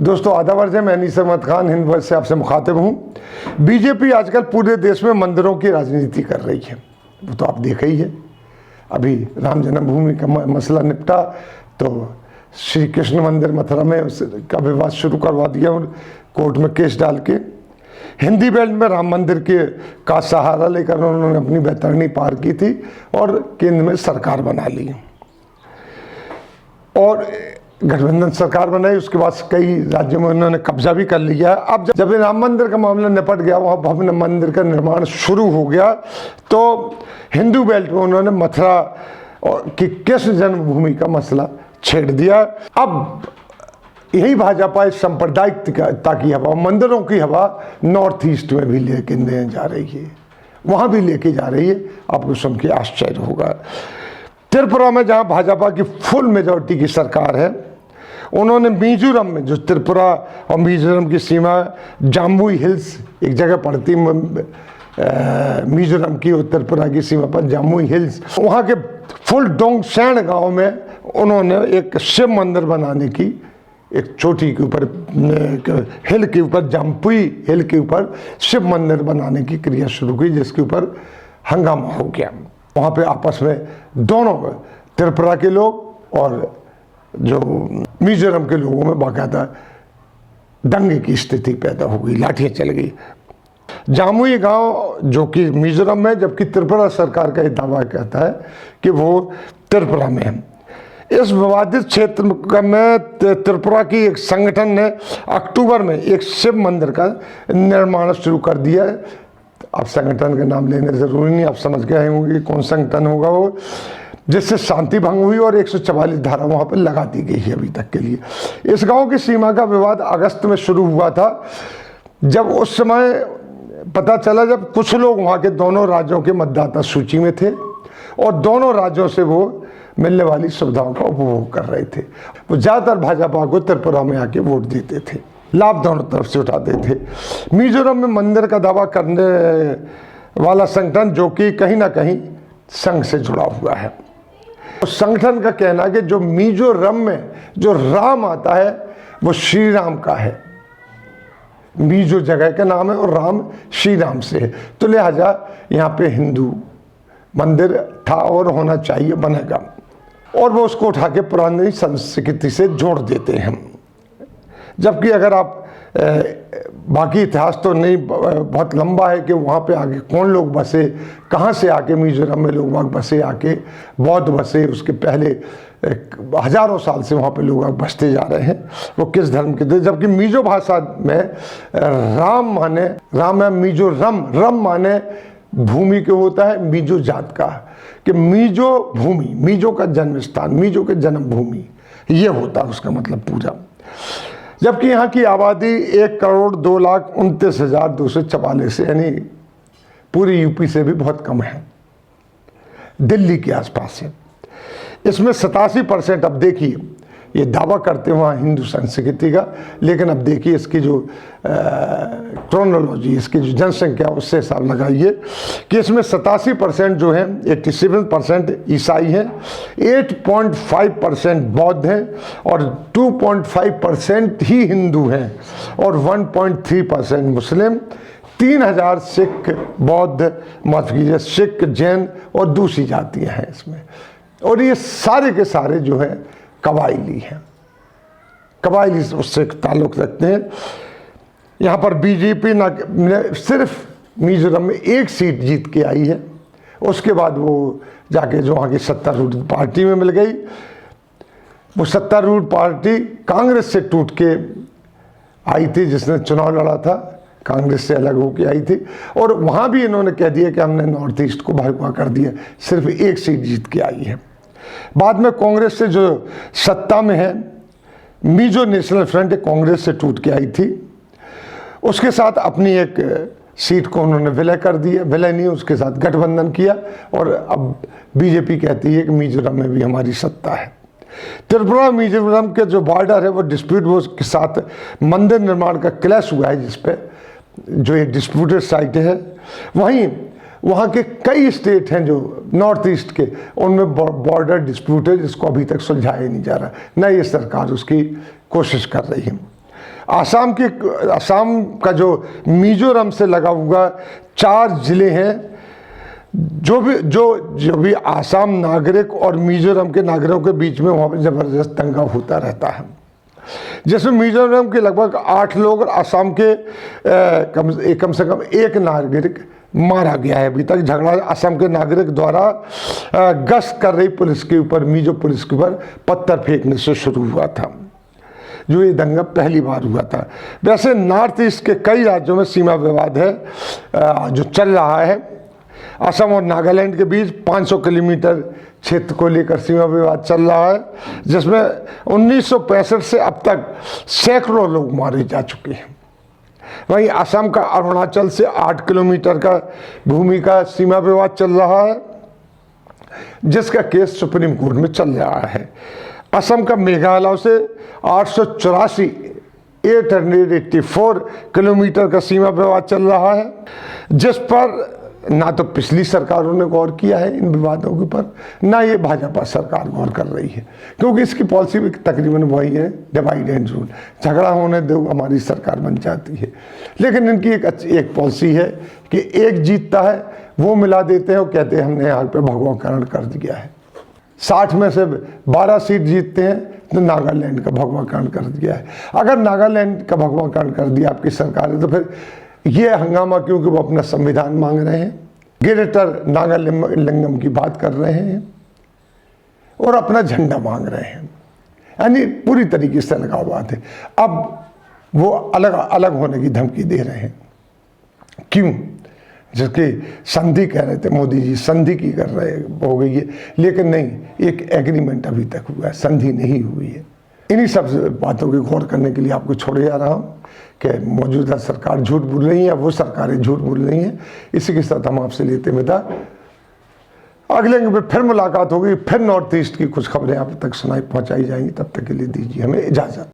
दोस्तों आदाब अर्ज़ है, मैं अनीस अहमद खान हिंद वर्ष से आपसे मुखातिब हूँ। बीजेपी आजकल पूरे देश में मंदिरों की राजनीति कर रही है, वो तो आप देख ही है। अभी राम जन्मभूमि का मसला निपटा तो श्री कृष्ण मंदिर मथुरा में उसका विवाद शुरू करवा दिया और कोर्ट में केस डाल के। हिंदी बेल्ट में राम मंदिर का सहारा लेकर उन्होंने अपनी बैतरणी पार की थी और केंद्र में सरकार बना ली और गठबंधन सरकार बनाई। उसके बाद कई राज्यों में उन्होंने कब्जा भी कर लिया। अब जब राम मंदिर का मामला निपट गया, वहाँ भव्य मंदिर का निर्माण शुरू हो गया, तो हिंदू बेल्ट में उन्होंने मथुरा की कृष्ण जन्मभूमि का मसला छेड़ दिया। अब यही भाजपा इस सांप्रदायिकता की हवा, मंदिरों की हवा नॉर्थ ईस्ट में भी लेके जा रही है, वहाँ भी लेके जा रही है। आपको सुन के आश्चर्य होगा। त्रिपुरा में जहाँ भाजपा की फुल मेजॉरिटी की सरकार है, उन्होंने मिजोरम में, जो त्रिपुरा और मिजोरम की सीमा जाम्बुई हिल्स एक जगह पड़ती मिजोरम की और त्रिपुरा की सीमा पर जाम्बुई हिल्स, वहाँ के फुल डोंगसैन गांव में उन्होंने एक शिव मंदिर बनाने की, एक चोटी के ऊपर हिल के ऊपर, जाम्बुई हिल के ऊपर शिव मंदिर बनाने की क्रिया शुरू की, जिसके ऊपर हंगामा हो गया। वहाँ पे आपस में दोनों त्रिपुरा के लोग और जो मिजोरम के लोगों में बाकायदा दंगे की स्थिति पैदा हो गई, लाठियाँ चल गई। जामुई गांव जो कि मिजोरम में, जबकि त्रिपुरा सरकार का ये दावा कहता है कि वो त्रिपुरा में है। इस विवादित क्षेत्र में त्रिपुरा की एक संगठन ने अक्टूबर में एक शिव मंदिर का निर्माण शुरू कर दिया है। अब संगठन का नाम लेने जरूरी नहीं, आप समझ गए होंगे कौन संगठन होगा वो, जिससे शांति भंग हुई और 144 धारा वहां पर लगा दी गई है अभी तक के लिए। इस गांव की सीमा का विवाद अगस्त में शुरू हुआ था, जब उस समय पता चला जब कुछ लोग वहां के दोनों राज्यों के मतदाता सूची में थे और दोनों राज्यों से वो मिलने वाली सुविधाओं का उपभोग कर रहे थे। वो ज़्यादातर भाजपा को त्रिपुरा में आके वोट देते थे, लाभ दोनों तरफ से उठाते थे। मिजोरम में मंदिर का दावा करने वाला संगठन, जो कि कहीं ना कहीं संघ से जुड़ा हुआ है, उस संगठन का कहना है कि जो मिजोरम में जो राम आता है वो श्री राम का है। मिजो जगह का नाम है और राम श्री राम से है, तो लिहाजा यहाँ पे हिंदू मंदिर था और होना चाहिए, बनेगा। और वो उसको उठा के पुरानी संस्कृति से जोड़ देते हैं। जबकि अगर आप बाकी इतिहास तो नहीं बहुत लंबा है कि वहाँ पे आगे कौन लोग बसे, कहाँ से आके मिजोरम में लोग बसे, आके बौद्ध बसे, उसके पहले हजारों साल से वहाँ पे लोग बसते जा रहे हैं, वो किस धर्म के थे। जबकि मिजो भाषा में राम माने, राम है मिजो रम माने भूमि के होता है, मिजो जात का, कि मिजो भूमि, मिजो का जन्म स्थान, मिजो के जन्मभूमि, ये होता है उसका मतलब पूरा। जबकि यहाँ की आबादी 1,02,29,244 यानी पूरी यूपी से भी बहुत कम है, दिल्ली के आसपास है। इसमें 87%, अब देखिए ये दावा करते हैं वहाँ हिंदू संस्कृति का, लेकिन अब देखिए इसकी जो क्रोनोलॉजी, इसकी जो जनसंख्या, उससे हिसाब लगाइए कि इसमें 87% जो है, 87% ईसाई हैं, 8.5% बौद्ध हैं और 2.5% ही हिंदू हैं और 1.3% मुस्लिम, 3000 सिख, बौद्ध, माफ कीजिए सिख, जैन और दूसरी जातियाँ हैं इसमें। और ये सारे के सारे जो है कबायली हैं, कबायली उससे ताल्लुक़ रखते हैं। यहाँ पर बीजेपी ना सिर्फ मिजोरम में एक सीट जीत के आई है, उसके बाद वो जाके जो वहाँ की सत्तारूढ़ पार्टी में मिल गई। वो सत्तारूढ़ पार्टी कांग्रेस से टूट के आई थी, जिसने चुनाव लड़ा था, कांग्रेस से अलग होकर आई थी, और वहाँ भी इन्होंने कह दिया कि हमने नॉर्थ ईस्ट को भगवा कर दिया, सिर्फ एक सीट जीत के आई है। बाद में कांग्रेस से जो सत्ता में है, मिजो नेशनल फ्रंट कांग्रेस से टूट के आई थी, उसके साथ अपनी एक सीट को उन्होंने विलय कर दिया, विलय नहीं, उसके साथ गठबंधन किया और अब बीजेपी कहती है कि मिजोरम में भी हमारी सत्ता है। त्रिपुरा मिजोरम के जो बॉर्डर है वो डिस्प्यूट, वो उसके साथ मंदिर निर्माण का क्लैश हुआ है, जिसपे जो ये डिस्प्यूटेड साइट है। वहीं वहाँ के कई स्टेट हैं जो नॉर्थ ईस्ट के, उनमें बॉर्डर डिस्प्यूट है जिसको अभी तक सुलझाया नहीं जा रहा, न ये सरकार उसकी कोशिश कर रही है। असम का जो मिजोरम से लगा हुआ 4 जिले हैं, जो भी आसाम नागरिक और मिजोरम के नागरिकों के बीच में वहाँ पर ज़बरदस्त दंगा होता रहता है, जिसमें मिजोरम के लगभग 8 लोग और असम के कम से कम 1 नागरिक मारा गया है। अभी तक झगड़ा असम के नागरिक द्वारा गश्त कर रही पुलिस के ऊपर, मिजो पुलिस के ऊपर पत्थर फेंकने से शुरू हुआ था, जो ये दंगा पहली बार हुआ था। वैसे नॉर्थ ईस्ट के कई राज्यों में सीमा विवाद है जो चल रहा है। असम और नागालैंड के बीच 500 किलोमीटर क्षेत्र को लेकर सीमा विवाद चल रहा है, जिसमें 1965 से अब तक सैकड़ों लोग मारे जा चुके हैं। वहीं असम का अरुणाचल से 8 किलोमीटर का भूमि का सीमा विवाद चल रहा है, जिसका केस सुप्रीम कोर्ट में चल रहा है। असम का मेघालय से 884 किलोमीटर का सीमा विवाद चल रहा है, जिस पर ना तो पिछली सरकारों ने गौर किया है इन विवादों के ऊपर, ना ये भाजपा सरकार गौर कर रही है, क्योंकि इसकी पॉलिसी भी तकरीबन वही है, डिवाइड एंड रूल, झगड़ा होने दो हमारी सरकार बन जाती है। लेकिन इनकी एक पॉलिसी है कि एक जीतता है वो मिला देते हैं और कहते हैं हमने यहाँ पे भगवाकरण कर दिया है। 60 में से 12 सीट जीतते हैं तो नागालैंड का भगवाकरण कर दिया है। अगर नागालैंड का भगवाकरण कर दिया आपकी सरकार ने, तो फिर ये हंगामा क्योंकि वो अपना संविधान मांग रहे हैं, ग्रेटर नागालिंगम की बात कर रहे हैं और अपना झंडा मांग रहे हैं, यानी पूरी तरीके से अलगाववाद है। अब वो अलग होने की धमकी दे रहे हैं। क्यों? जिसकी संधि कह रहे थे मोदी जी, संधि की कर रहे हो गई है, लेकिन नहीं, एक एग्रीमेंट अभी तक हुआ है, संधि नहीं हुई है। इन्हीं सब बातों की गौर करने के लिए आपको छोड़े जा रहा हूँ कि मौजूदा सरकार झूठ बोल रही है या वो सरकारें झूठ बोल रही हैं। इसी के साथ हम आपसे लेते विदा। अगले अंक में फिर मुलाकात होगी, फिर नॉर्थ ईस्ट की कुछ खबरें आप तक पहुँचाई जाएंगी। तब तक के लिए दीजिए हमें इजाज़त।